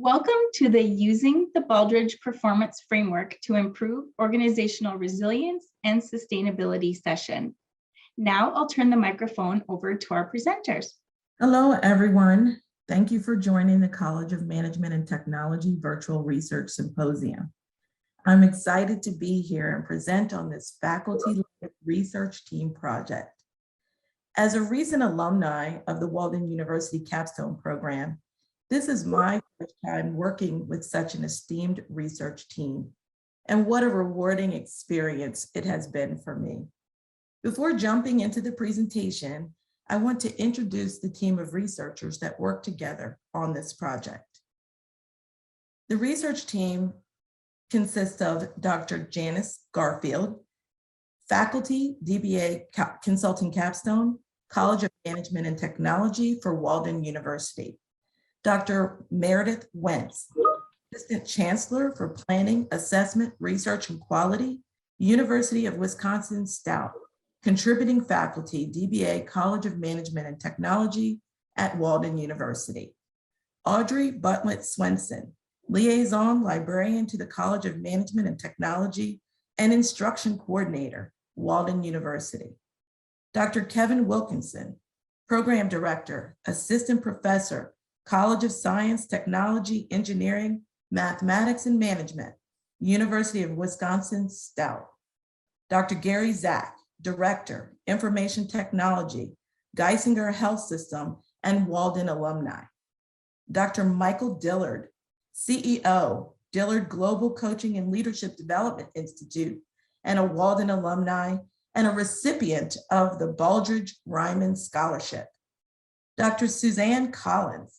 Welcome to the Using the Baldrige Performance Framework to Improve Organizational Resilience and Sustainability session. Now I'll turn the microphone over to our presenters. Hello, everyone. Thank you for joining the College of Management and Technology Virtual Research Symposium. I'm excited to be here and present on this faculty-led research team project. As a recent alumni of the Walden University Capstone Program, this is my first time working with such an esteemed research team, and what a rewarding experience it has been for me. Before jumping into the presentation, I want to introduce the team of researchers that work together on this project. The research team consists of Dr. Janice Garfield, faculty, DBA Consulting Capstone, College of Management and Technology for Walden University. Dr. Meredith Wentz, Assistant Chancellor for Planning, Assessment, Research and Quality, University of Wisconsin-Stout, contributing faculty, DBA College of Management and Technology at Walden University. Audrey Butlett Swenson, Liaison Librarian to the College of Management and Technology and Instruction Coordinator, Walden University. Dr. Kevin Wilkinson, Program Director, Assistant Professor, College of Science, Technology, Engineering, Mathematics and Management, University of Wisconsin-Stout. Dr. Gary Zack, Director, Information Technology, Geisinger Health System, and Walden alumni. Dr. Michael Dillard, CEO, Dillard Global Coaching and Leadership Development Institute, and a Walden alumni, and a recipient of the Baldrige Ryman Scholarship. Dr. Suzanne Collins,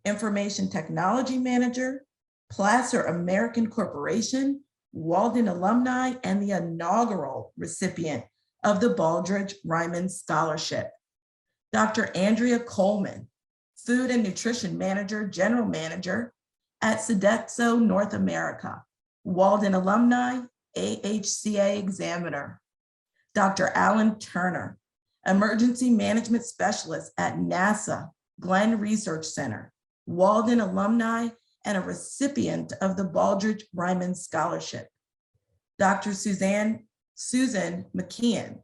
Information Technology Manager, Placer American Corporation, Walden alumni, and the inaugural recipient of the Baldrige Ryman Scholarship. Dr. Andria Coleman, Food and Nutrition Manager, General Manager at Sodexo North America, Walden alumni, AHCA Examiner. Dr. Alan Turner, Emergency Management Specialist at NASA Glenn Research Center, Walden alumni, and a recipient of the Baldrige Ryman Scholarship. Dr. Susan McKeon,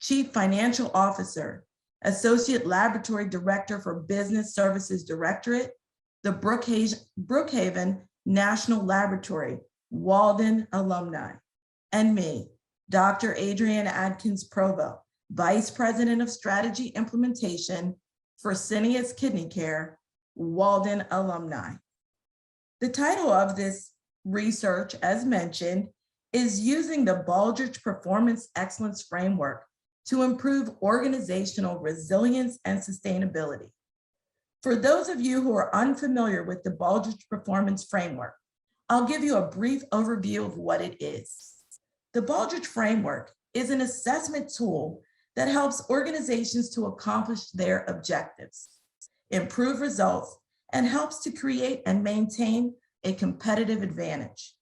Chief Financial Officer, Associate Laboratory Director for Business Services Directorate, the Brookhaven National Laboratory, Walden alumni. And me, Dr. Adrienne Adkins-Provost, Vice President of Strategy Implementation for Syneos Kidney Care, Walden alumni. The title of this research, as mentioned, is Using the Baldrige Performance Excellence Framework to Improve Organizational Resilience and Sustainability. For those of you who are unfamiliar with the Baldrige Performance Framework, I'll give you a brief overview of what it is. The Baldrige Framework is an assessment tool that helps organizations to accomplish their objectives, improve results, and helps to create and maintain a competitive advantage.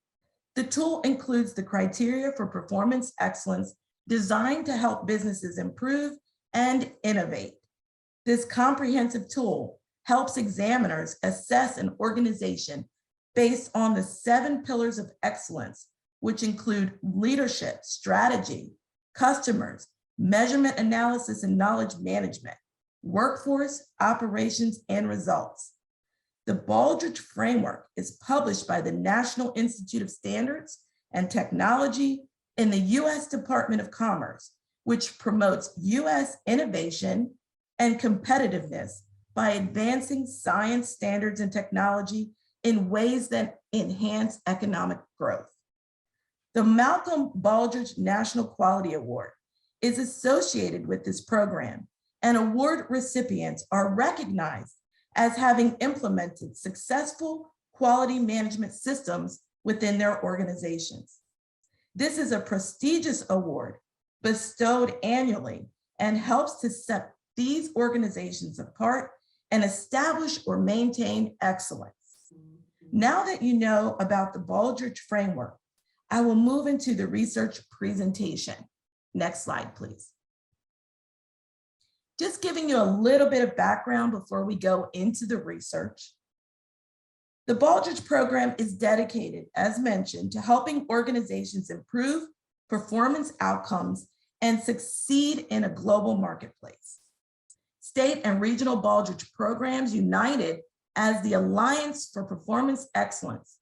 The tool includes the criteria for performance excellence designed to help businesses improve and innovate. This comprehensive tool helps examiners assess an organization based on the 7 pillars of excellence, which include leadership, strategy, customers, measurement analysis and knowledge management, workforce, operations, and results. The Baldrige Framework is published by the National Institute of Standards and Technology in the U.S. Department of Commerce, which promotes U.S. innovation and competitiveness by advancing science, standards, and technology in ways that enhance economic growth. The Malcolm Baldrige National Quality Award is associated with this program, and award recipients are recognized as having implemented successful quality management systems within their organizations. This is a prestigious award bestowed annually and helps to set these organizations apart and establish or maintain excellence. Now that you know about the Baldrige Framework, I will move into the research presentation. Next slide, please. Just giving you a little bit of background before we go into the research. The Baldrige program is dedicated, as mentioned, to helping organizations improve performance outcomes and succeed in a global marketplace. State and regional Baldrige programs, united as the Alliance for Performance Excellence,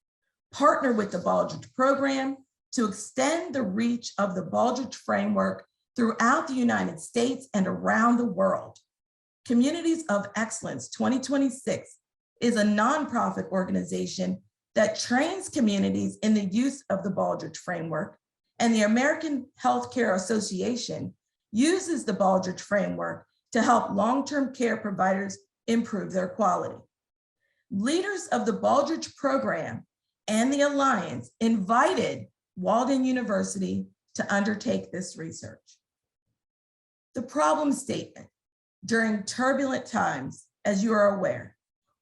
partner with the Baldrige program to extend the reach of the Baldrige framework throughout the United States and around the world. Communities of Excellence 2026 is a nonprofit organization that trains communities in the use of the Baldrige framework, and the American Healthcare Association uses the Baldrige framework to help long-term care providers improve their quality. Leaders of the Baldrige program and the Alliance invited Walden University to undertake this research. The problem statement: during turbulent times, as you are aware,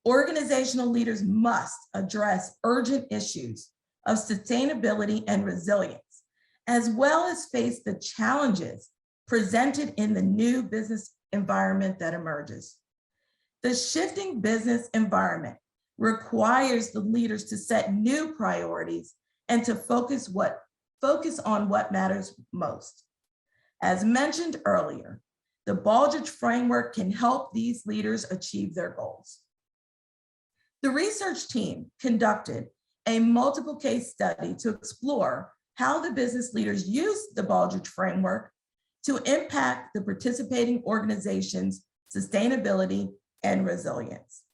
organizational leaders must address urgent issues of sustainability and resilience, as well as face the challenges presented in the new business environment that emerges. The shifting business environment requires the leaders to set new priorities and to focus on what matters most. As mentioned earlier, the Baldrige framework can help these leaders achieve their goals. The research team conducted a multiple case study to explore how the business leaders use the Baldrige framework to impact the participating organizations' sustainability and resilience.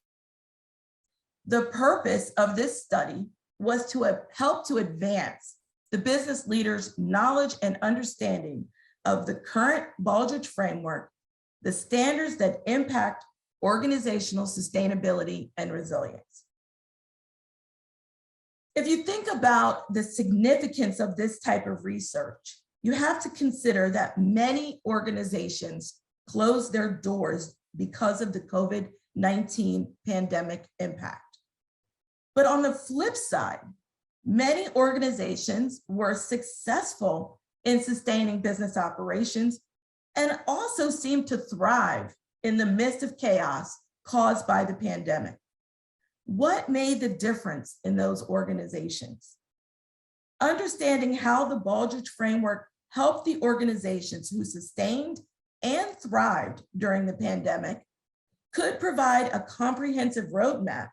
The purpose of this study was to help to advance the business leaders' knowledge and understanding of the current Baldrige framework, the standards that impact organizational sustainability and resilience. If you think about the significance of this type of research, you have to consider that many organizations closed their doors because of the COVID-19 pandemic impact. But on the flip side, many organizations were successful in sustaining business operations and also seemed to thrive in the midst of chaos caused by the pandemic. What made the difference in those organizations? Understanding how the Baldrige framework helped the organizations who sustained and thrived during the pandemic could provide a comprehensive roadmap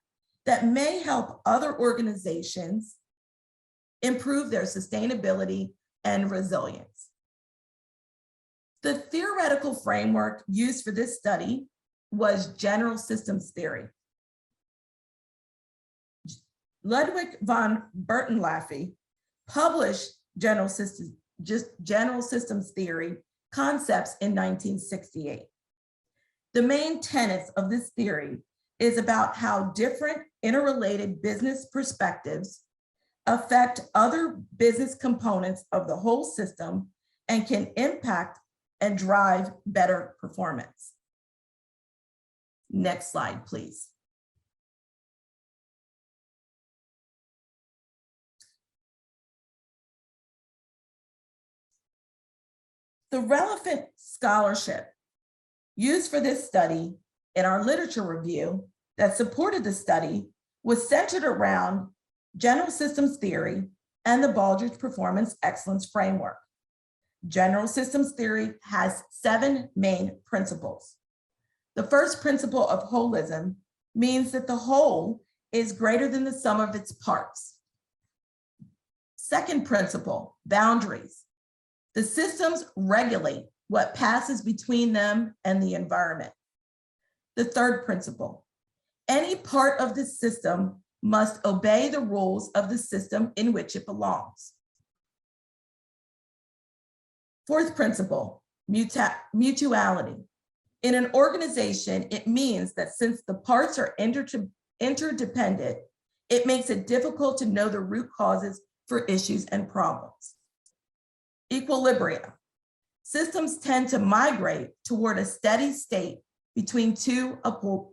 that may help other organizations improve their sustainability and resilience. The theoretical framework used for this study was general systems theory. Ludwig von Bertalanffy published general systems theory concepts in 1968. The main tenets of this theory is about how different interrelated business perspectives affect other business components of the whole system and can impact and drive better performance. Next slide, please. The relevant scholarship used for this study in our literature review that supported the study was centered around general systems theory and the Baldrige Performance Excellence Framework. General systems theory has 7 main principles. The first principle of holism means that the whole is greater than the sum of its parts. Second principle, boundaries. The systems regulate what passes between them and the environment. The third principle, any part of the system must obey the rules of the system in which it belongs. Fourth principle, mutuality. In an organization, it means that since the parts are interdependent, it makes it difficult to know the root causes for issues and problems. Equilibrium. Systems tend to migrate toward a steady state between 2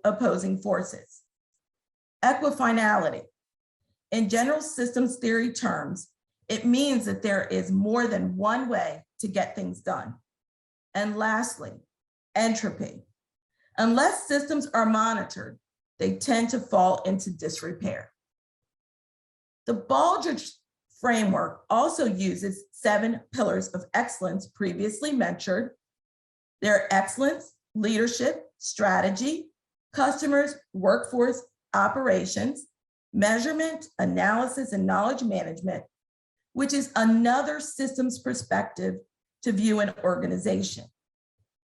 opposing forces. Equifinality. In general systems theory terms, it means that there is more than one way to get things done. And lastly, entropy. Unless systems are monitored, they tend to fall into disrepair. The Baldrige framework also uses 7 pillars of excellence previously mentioned. They're excellence, leadership, strategy, customers, workforce, operations, measurement, analysis, and knowledge management, which is another systems perspective to view an organization.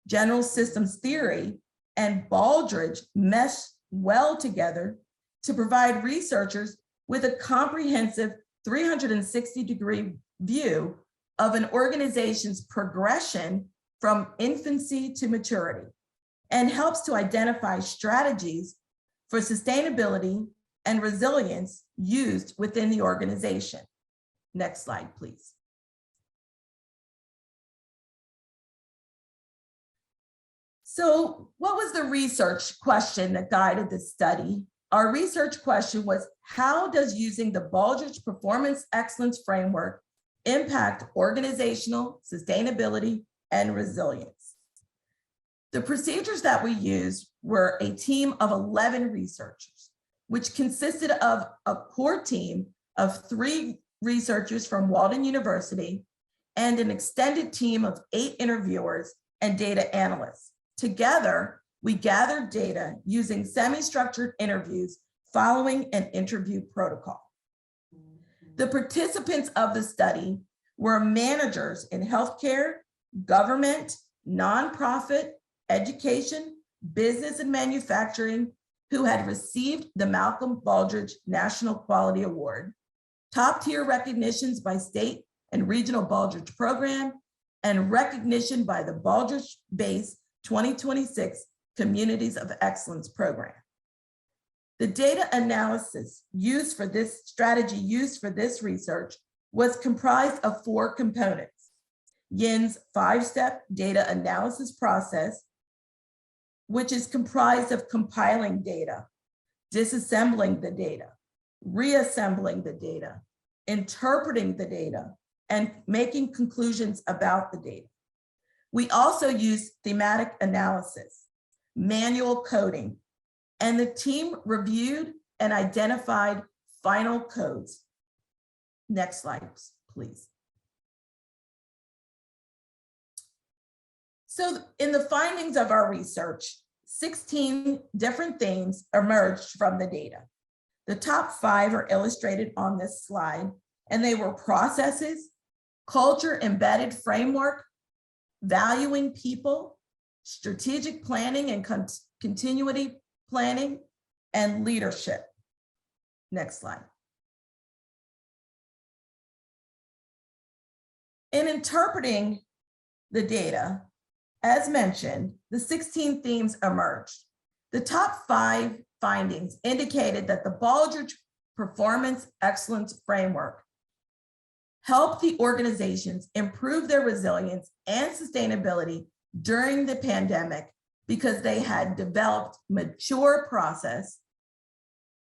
General systems theory and Baldrige mesh well together to provide researchers with a comprehensive 360-degree view of an organization's progression from infancy to maturity, and helps to identify strategies for sustainability and resilience used within the organization. Next slide, please. So what was the research question that guided this study? Our research question was, how does using the Baldrige Performance Excellence Framework impact organizational sustainability and resilience? The procedures that we used were a team of 11 researchers, which consisted of a core team of 3 researchers from Walden University and an extended team of 8 interviewers and data analysts. Together, we gathered data using semi-structured interviews following an interview protocol. The participants of the study were managers in healthcare, government, nonprofit, education, business, and manufacturing who had received the Malcolm Baldrige National Quality Award, top-tier recognitions by state and regional Baldrige program, and recognition by the Baldrige-based 2026 Communities of Excellence program. The data analysis used for this strategy used for this research was comprised of 4 components. Yin's 5-step data analysis process, which is comprised of compiling data, disassembling the data, reassembling the data, interpreting the data, and making conclusions about the data. We also use thematic analysis, manual coding, and the team reviewed and identified final codes. Next slide, please. So in the findings of our research, 16 different themes emerged from the data. The top 5 are illustrated on this slide, and they were processes, culture embedded framework, valuing people, strategic planning and continuity planning, and leadership. Next slide. In interpreting the data, as mentioned, the 16 themes emerged. The top 5 findings indicated that the Baldrige Performance Excellence Framework helped the organizations improve their resilience and sustainability during the pandemic because they had developed mature process.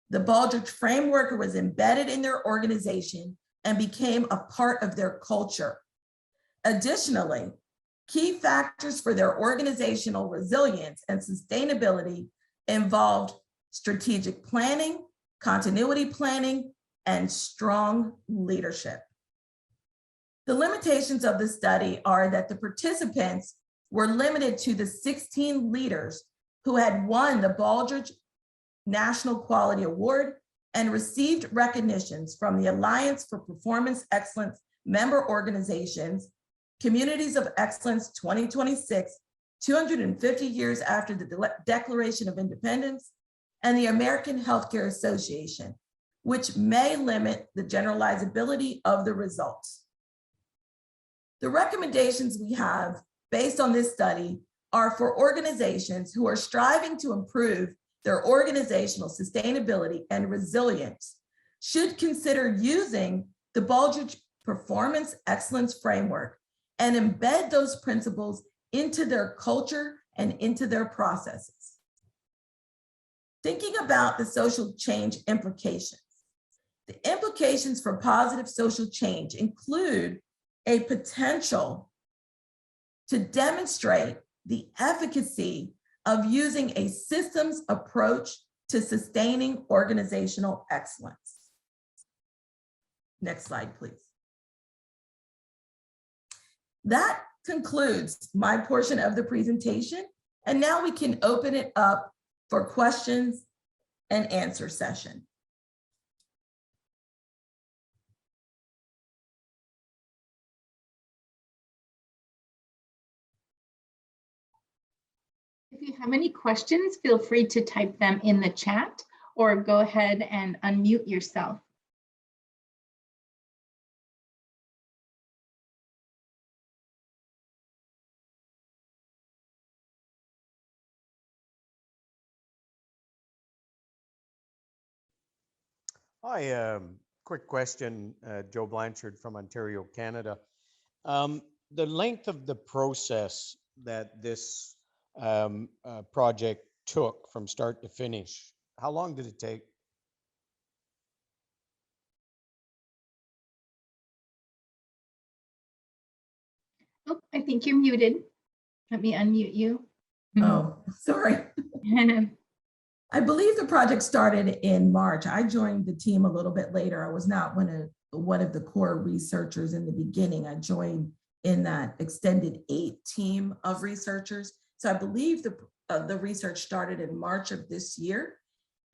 The Baldrige framework was embedded in their organization and became a part of their culture. Additionally, key factors for their organizational resilience and sustainability involved strategic planning, continuity planning, and strong leadership. The limitations of the study are that the participants were limited to the 16 leaders who had won the Baldrige National Quality Award and received recognitions from the Alliance for Performance Excellence member organizations, Communities of Excellence 2026, 250 years after the Declaration of Independence, and the American Healthcare Association, which may limit the generalizability of the results. The recommendations we have based on this study are for organizations who are striving to improve their organizational sustainability and resilience should consider using the Baldrige Performance Excellence Framework and embed those principles into their culture and into their processes. Thinking about the social change implications. The implications for positive social change include a potential to demonstrate the efficacy of using a systems approach to sustaining organizational excellence. Next slide, please. That concludes my portion of the presentation. And now we can open it up for questions and answer session. If you have any questions, feel free to type them in the chat or go ahead and unmute yourself. Hi, quick question, Joe Blanchard from Ontario, Canada. The length of the process that this project took from start to finish, how long did it take? Oh, I think you're muted. Let me unmute you. Oh, sorry. I believe the project started in March. I joined the team a little bit later. I was not one of the core researchers in the beginning. I joined in that extended 8 team of researchers. So I believe the research started in March of this year.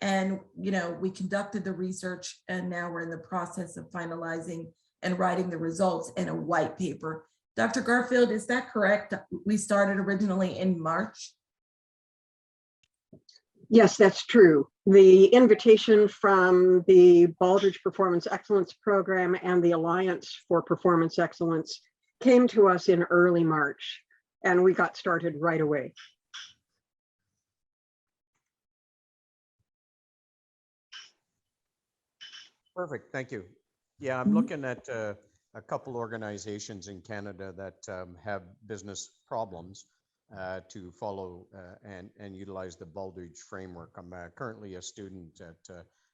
And, you know, we conducted the research and now we're in the process of finalizing and writing the results in a white paper. Dr. Garfield, is that correct? We started originally in March? Yes, that's true. The invitation from the Baldrige Performance Excellence Program and the Alliance for Performance Excellence came to us in early March, and we got started right away. Perfect, thank you. Yeah, I'm looking at a couple organizations in Canada that have business problems to follow and utilize the Baldrige framework. I'm currently a student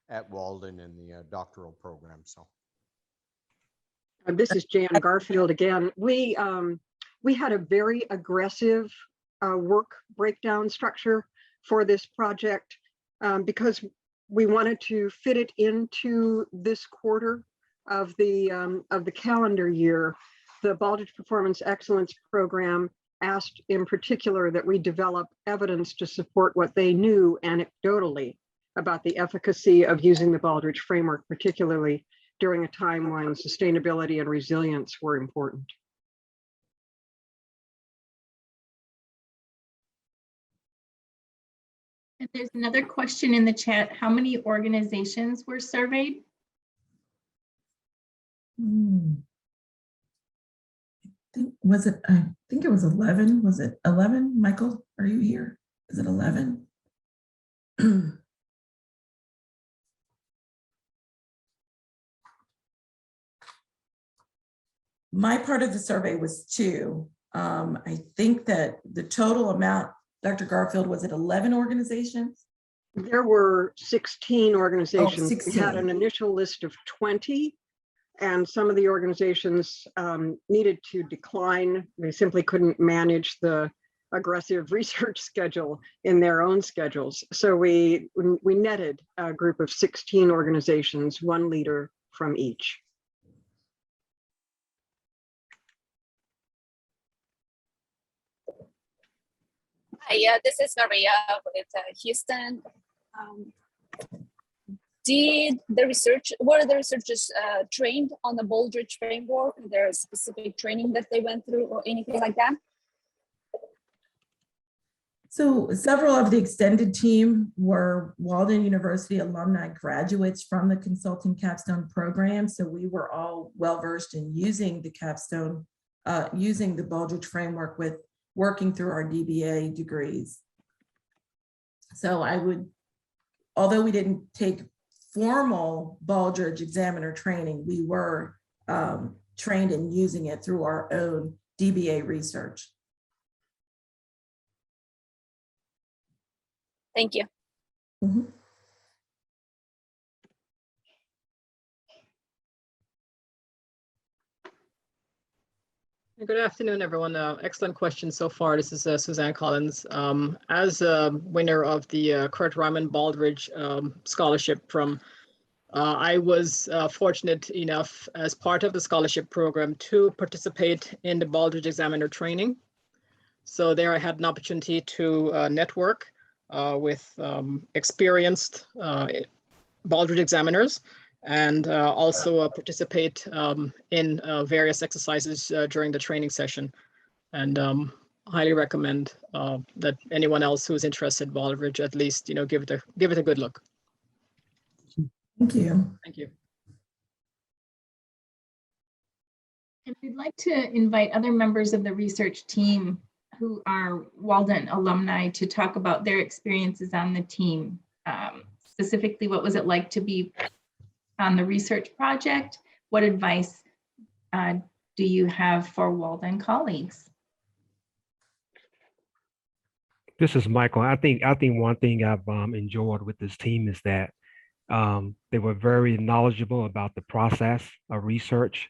at Walden in the doctoral program. So This is Jan Garfield again. We had a very aggressive work breakdown structure for this project because we wanted to fit it into this quarter of the calendar year. The Baldrige Performance Excellence Program asked in particular that we develop evidence to support what they knew anecdotally about the efficacy of using the Baldrige framework, particularly during a time when sustainability and resilience were important. And there's another question in the chat. How many organizations were surveyed? I think it was 11. Was it 11? Michael, are you here? Is it 11? My part of the survey was 2. I think that the total amount, Dr. Garfield, was it 11 organizations? There were 16 organizations. 16. We had an initial list of 20. And some of the organizations needed to decline. They simply couldn't manage the aggressive research schedule in their own schedules. So we netted a group of 16 organizations, 1 leader from each. Hi, this is Maria with Houston. Were the researchers trained on the Baldrige framework? Is there a specific training that they went through or anything like that? So several of the extended team were Walden University alumni graduates from the consulting capstone program. So we were all well-versed in using the capstone, using the Baldrige framework with working through our DBA degrees. So although we didn't take formal Baldrige examiner training, we were trained in using it through our own DBA research. Thank you. Mm-hmm. Good afternoon, everyone. Excellent question so far. This is Suzanne Collins. As a winner of the Kurt Ryman Baldrige Scholarship from I was fortunate enough as part of the scholarship program to participate in the Baldrige examiner training. So there I had an opportunity to network with experienced Baldrige examiners and also participate in various exercises during the training session. And highly recommend that anyone else who's interested in Baldrige at least give it a good look. Thank you. Thank you. And we'd like to invite other members of the research team who are Walden alumni to talk about their experiences on the team. Specifically, what was it like to be on the research project? What advice do you have for Walden colleagues? This is Michael. I think one thing I've enjoyed with this team is that they were very knowledgeable about the process of research,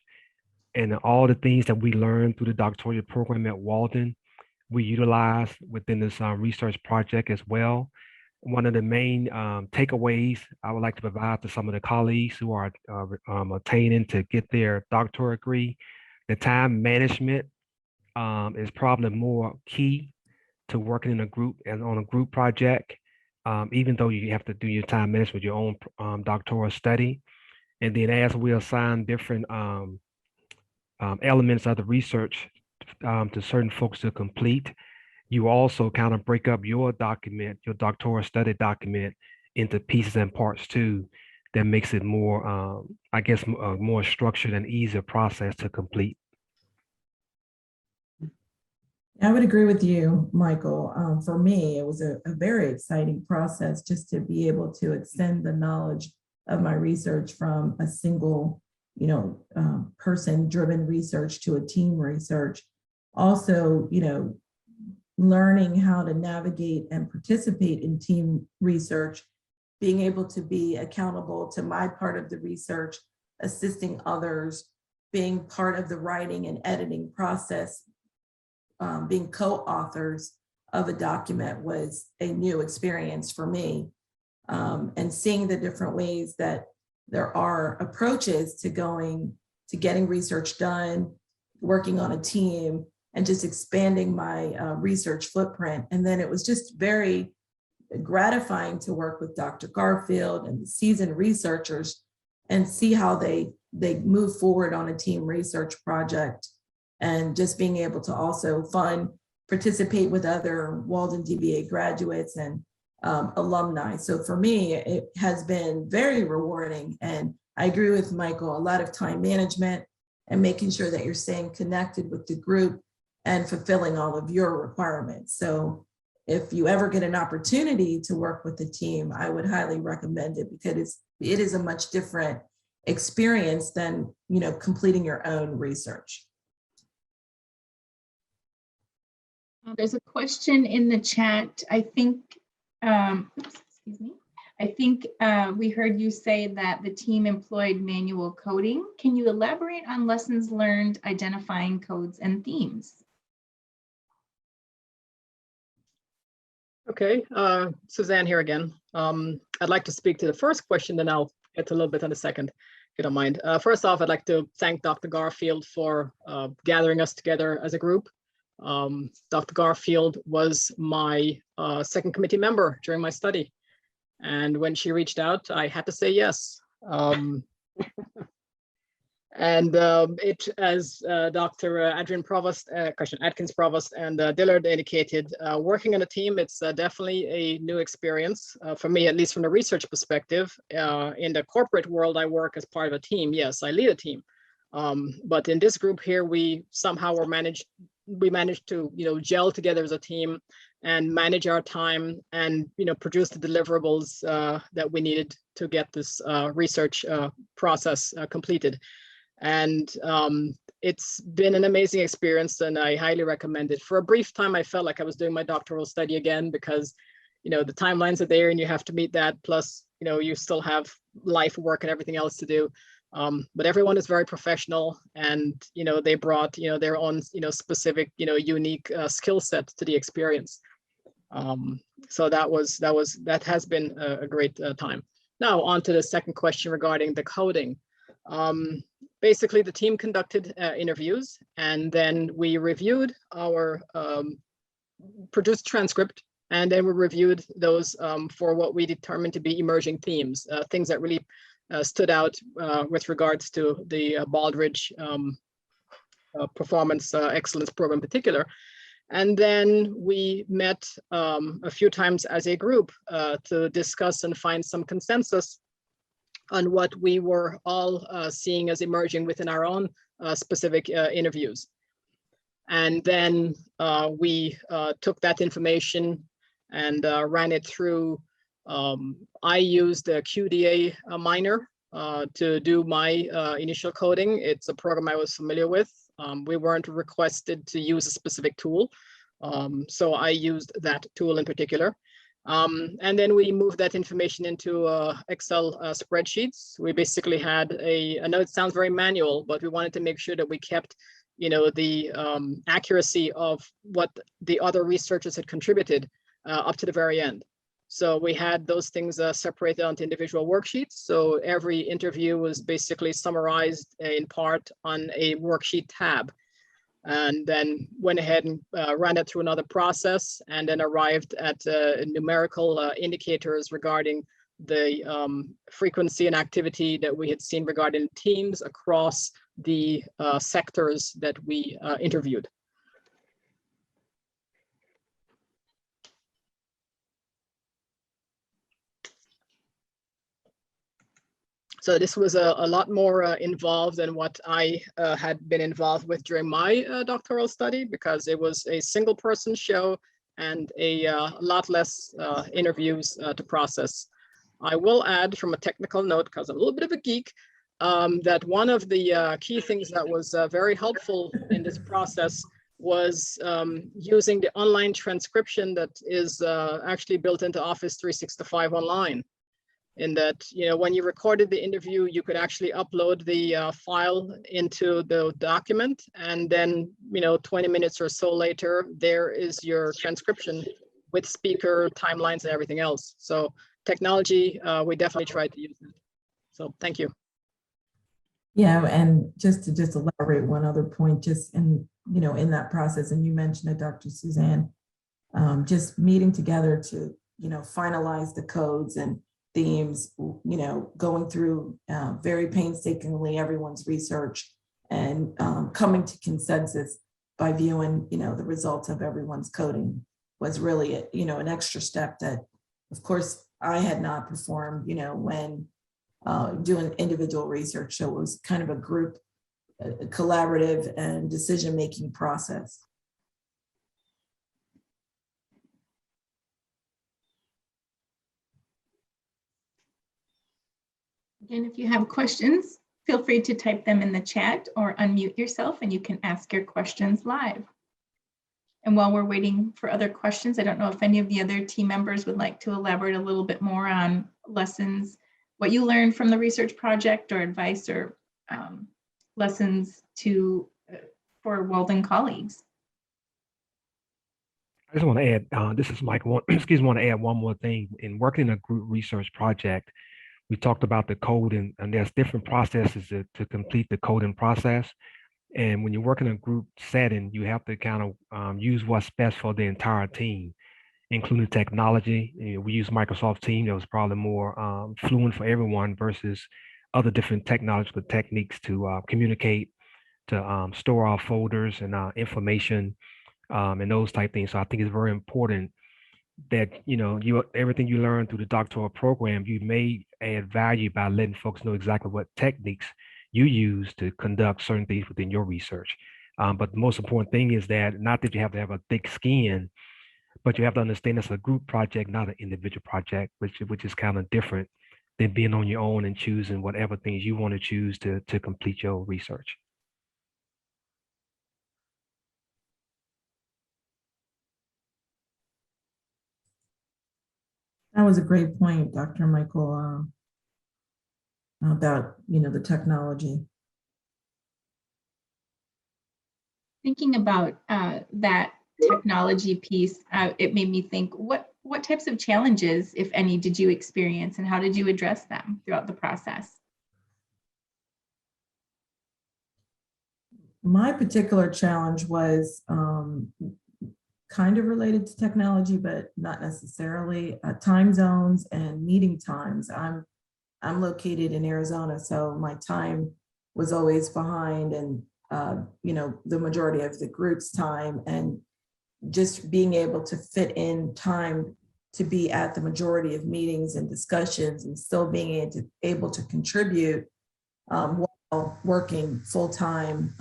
and all the things that we learned through the doctoral program at Walden, we utilized within this research project as well. One of the main takeaways I would like to provide to some of the colleagues who are attaining to get their doctoral degree, the time management is probably more key to working in a group and on a group project, even though you have to do your time management with your own doctoral study. And then as we assign different elements of the research to certain folks to complete, you also kind of break up your document, your doctoral study document, into pieces and parts too. That makes it more, I guess, more structured and easier process to complete. I would agree with you, Michael. For me, it was a very exciting process just to be able to extend the knowledge of my research from a single, person-driven research to a team research. Also, learning how to navigate and participate in team research, being able to be accountable to my part of the research, assisting others, being part of the writing and editing process, being co-authors of a document was a new experience for me. And seeing the different ways that there are approaches to getting research done, working on a team, and just expanding my research footprint. And then it was just very gratifying to work with Dr. Garfield and the seasoned researchers and see how they move forward on a team research project, and just being able to also participate with other Walden DBA graduates and alumni. So for me, it has been very rewarding. And I agree with Michael, a lot of time management and making sure that you're staying connected with the group and fulfilling all of your requirements. So if you ever get an opportunity to work with the team, I would highly recommend it, because it is a much different experience than completing your own research. There's a question in the chat. I think, excuse me. I think we heard you say that the team employed manual coding. Can you elaborate on lessons learned identifying codes and themes? Okay, Suzanne here again. I'd like to speak to the first question, then I'll get to a little bit on the second, if you don't mind. First off, I'd like to thank Dr. Garfield for gathering us together as a group. Dr. Garfield was my second committee member during my study. And when she reached out, I had to say yes. And it, as Dr. Adkins-Provost and Dillard indicated, working in a team, it's definitely a new experience for me, at least from the research perspective. In the corporate world, I work as part of a team. Yes, I lead a team. But in this group here, we somehow managed to gel together as a team and manage our time and produce the deliverables that we needed to get this research process completed. And it's been an amazing experience, and I highly recommend it. For a brief time, I felt like I was doing my doctoral study again, because the timelines are there and you have to meet that, plus you still have life, work, and everything else to do. But everyone is very professional, and they brought their own specific unique skill set to the experience. So that has been a great time. Now on to the second question regarding the coding. Basically, the team conducted interviews, and then we reviewed our produced transcript, and then we reviewed those for what we determined to be emerging themes, things that really stood out with regards to the Baldrige performance excellence program in particular. And then we met a few times as a group to discuss and find some consensus on what we were all seeing as emerging within our own specific interviews. And then we took that information and ran it through. I used the QDA Miner to do my initial coding. It's a program I was familiar with. We weren't requested to use a specific tool. So I used that tool in particular. And then we moved that information into Excel spreadsheets. We basically had I know it sounds very manual, but we wanted to make sure that we kept, the accuracy of what the other researchers had contributed up to the very end. So we had those things separated onto individual worksheets. So every interview was basically summarized in part on a worksheet tab. And then went ahead and ran it through another process, and then arrived at numerical indicators regarding the frequency and activity that we had seen regarding teams across the sectors that we interviewed. So this was a lot more involved than what I had been involved with during my doctoral study, because it was a single person show and a lot less interviews to process. I will add from a technical note, because I'm a little bit of a geek, that one of the key things that was very helpful in this process was using the online transcription that is actually built into Office 365 Online. In that, when you recorded the interview, you could actually upload the file into the document, and then 20 minutes or so later, there is your transcription with speaker timelines and everything else. So technology, we definitely tried to use it. So thank you. Yeah, and just to elaborate one other point, just in that process, and you mentioned it, Dr. Suzanne, just meeting together to finalize the codes and themes, going through very painstakingly everyone's research and coming to consensus by viewing, the results of everyone's coding was really, an extra step that, of course, I had not performed, when doing individual research. So it was kind of a group, collaborative and decision-making process. Again, if you have questions, feel free to type them in the chat or unmute yourself and you can ask your questions live. And while we're waiting for other questions, I don't know if any of the other team members would like to elaborate a little bit more on lessons, what you learned from the research project, or advice or lessons for Walden colleagues. I just want to add, this is Michael, excuse me, want to add one more thing. In working in a group research project, we talked about the code, and there's different processes to complete the coding process. And when you work in a group setting, you have to kind of use what's best for the entire team, including technology. We use Microsoft Teams. That was probably more fluent for everyone versus other different technological techniques to communicate, to store our folders and information and those type things. So I think it's very important that everything you learn through the doctoral program, you may add value by letting folks know exactly what techniques you use to conduct certain things within your research. But the most important thing is that not that you have to have a thick skin, but you have to understand it's a group project, not an individual project, which is kind of different than being on your own and choosing whatever things you want to choose to complete your research. That was a great point, Dr. Michael, about, the technology. Thinking about that technology piece, it made me think, what what types of challenges, if any, did you experience, and how did you address them throughout the process? My particular challenge was kind of related to technology, but not necessarily. Time zones and meeting times. I'm located in Arizona, so my time was always behind, and the majority of the group's time, and just being able to fit in time to be at the majority of meetings and discussions, and still being able to contribute while working full time.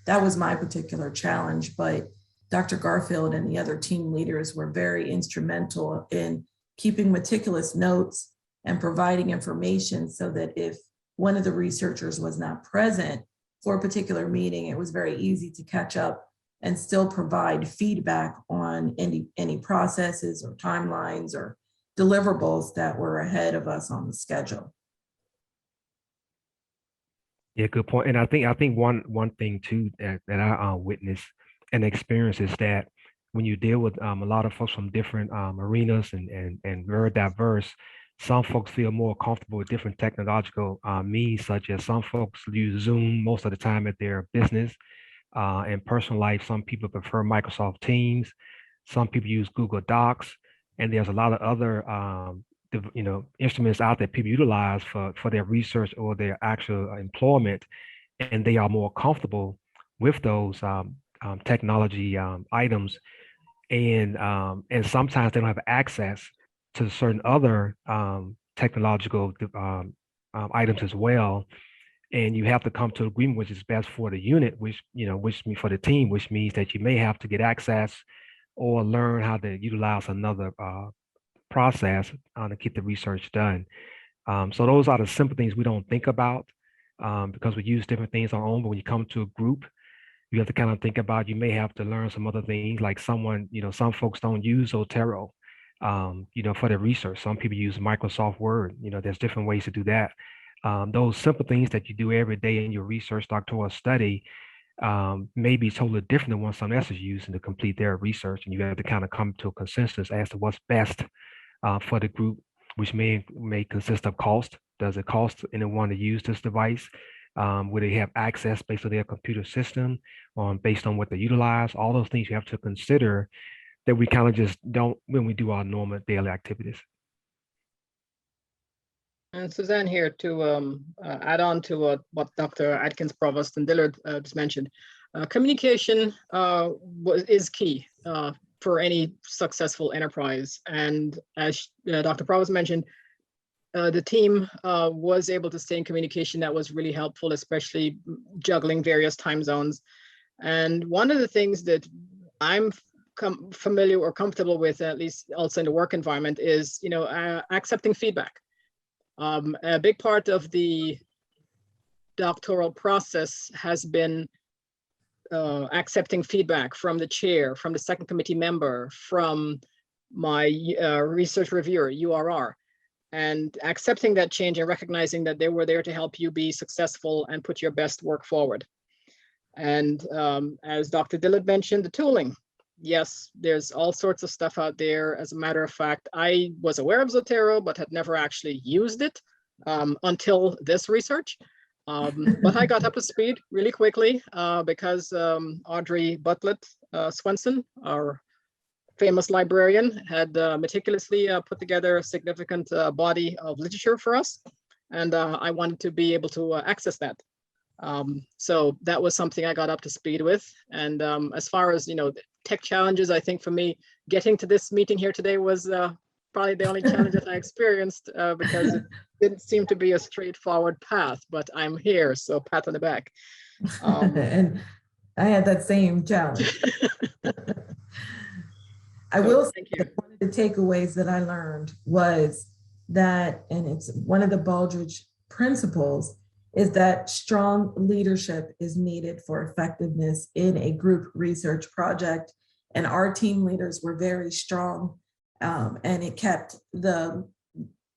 That was my particular challenge, but Dr. Garfield and the other team leaders were very instrumental in keeping meticulous notes and providing information, so that if one of the researchers was not present for a particular meeting, it was very easy to catch up and still provide feedback on any processes or timelines or deliverables that were ahead of us on the schedule. Yeah, good point. And I think one thing too that I witnessed and experienced is that when you deal with a lot of folks from different arenas and very diverse, some folks feel more comfortable with different technological means, such as some folks use Zoom most of the time at their business and personal life. Some people prefer Microsoft Teams. Some people use Google Docs, and there's a lot of other instruments out there people utilize for their research or their actual employment, and they are more comfortable with those technology items, and sometimes they don't have access to certain other technological items as well, and you have to come to agreement which is best for the unit, which for the team, which means that you may have to get access or learn how to utilize another process to get the research done. So those are the simple things we don't think about because we use different things on our own. But when you come to a group, you have to kind of think about, you may have to learn some other things, like some folks don't use Zotero, for their research. Some people use Microsoft Word. There's different ways to do that. Those simple things that you do every day in your research doctoral study may be totally different than what someone else is using to complete their research. And you have to kind of come to a consensus as to what's best for the group, which may consist of cost. Does it cost anyone to use this device? Will they have access based on their computer system, based on what they utilize? All those things you have to consider that we kind of just don't when we do our normal daily activities. And Suzanne here to add on to what Dr. Adkins-Provost and Dillard just mentioned. Communication is key for any successful enterprise. And as Dr. Provost mentioned, the team was able to stay in communication. That was really helpful, especially juggling various time zones. And one of the things that I'm familiar or comfortable with, at least also in the work environment, is accepting feedback. A big part of the doctoral process has been accepting feedback from the chair, from the second committee member, from my research reviewer, URR, and accepting that change and recognizing that they were there to help you be successful and put your best work forward. And as Dr. Dillard mentioned, the tooling. Yes, there's all sorts of stuff out there. As a matter of fact, I was aware of Zotero, but had never actually used it until this research. But I got up to speed really quickly because Audrey Butlet-Swenson, our famous librarian, had meticulously put together a significant body of literature for us. And I wanted to be able to access that. So that was something I got up to speed with. And as far as, tech challenges, I think for me, getting to this meeting here today was probably the only challenge that I experienced because it didn't seem to be a straightforward path, but I'm here, so pat on the back. And I had that same challenge. I will say that one of the takeaways that I learned was that, and it's one of the Baldrige principles, is that strong leadership is needed for effectiveness in a group research project. And our team leaders were very strong, and it kept the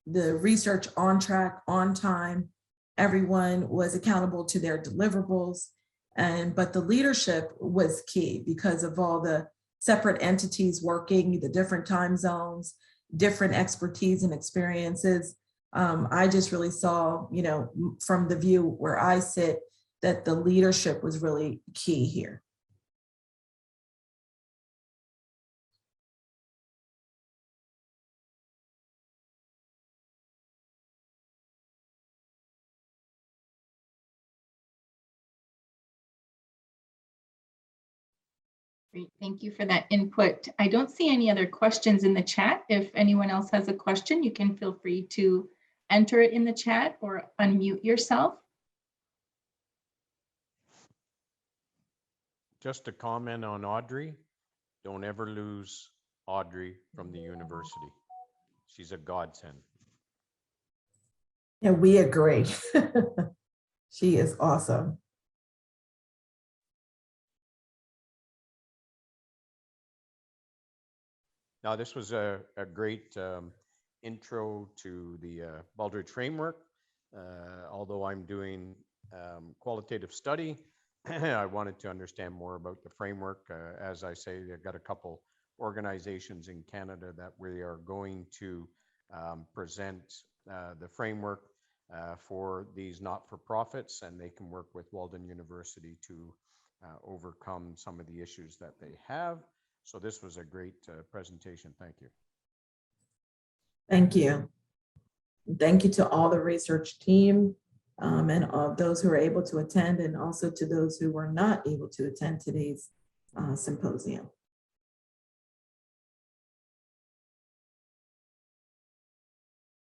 research on track, on time. Everyone was accountable to their deliverables, but the leadership was key because of all the separate entities working, the different time zones, different expertise and experiences. I just really saw, you know, from the view where I sit, that the leadership was really key here. Great, thank you for that input. I don't see any other questions in the chat. If anyone else has a question, you can feel free to enter it in the chat or unmute yourself. Just a comment on Audrey. Don't ever lose Audrey from the university. She's a godsend. And we agree. She is awesome. Now, this was a great intro to the Baldrige framework. Although I'm doing qualitative study, I wanted to understand more about the framework. As I say, I've got a couple organizations in Canada that we are going to present the framework for these not-for-profits, and they can work with Walden University to overcome some of the issues that they have. So this was a great presentation. Thank you. Thank you. Thank you to all the research team and all those who were able to attend, and also to those who were not able to attend today's symposium.